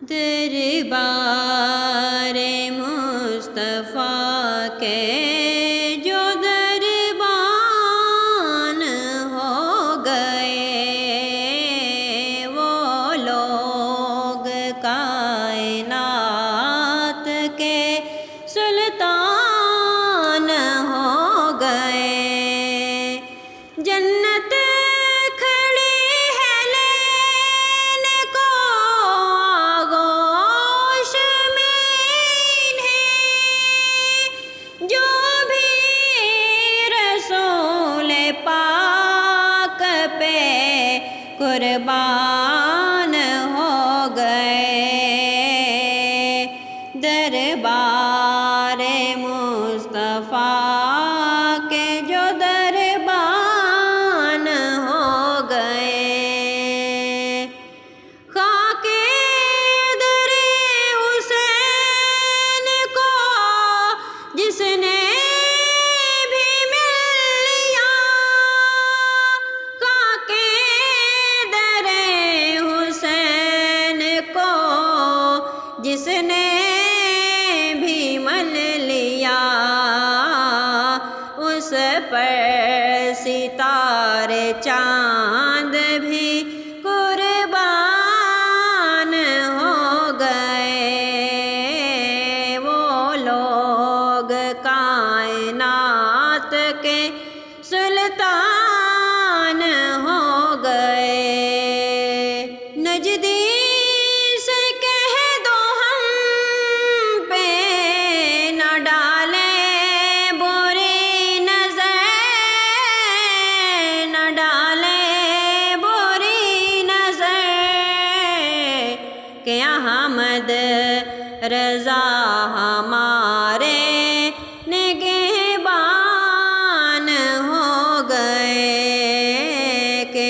دربار مصطفیٰ کے جو دربان ہو گئے، وہ لوگ کائنات کے سلطان ہو گئے۔ جنت کھڑی ہے لینے کو آغوش میں انہیں، جو بھی رسول پاک پہ قربان ہو گئے۔ دربار مصطفیٰ کے جو دربان ہو گئے، خاک در حسین کو جس نے بھی مل لیا، خاک در حسین کو جس نے بھی مل لیا، اس پر ستارے چاند بھی قربان ہو گئے۔ وہ لوگ کائنات کے سلطان ہو گئے۔ نجدی سے کہہ دو ہم پہ نہ ڈالے بری نظر، نہ ڈالے بری نظر، کہ احمد رضا ہمارے نگہبان ہو گئے، کہ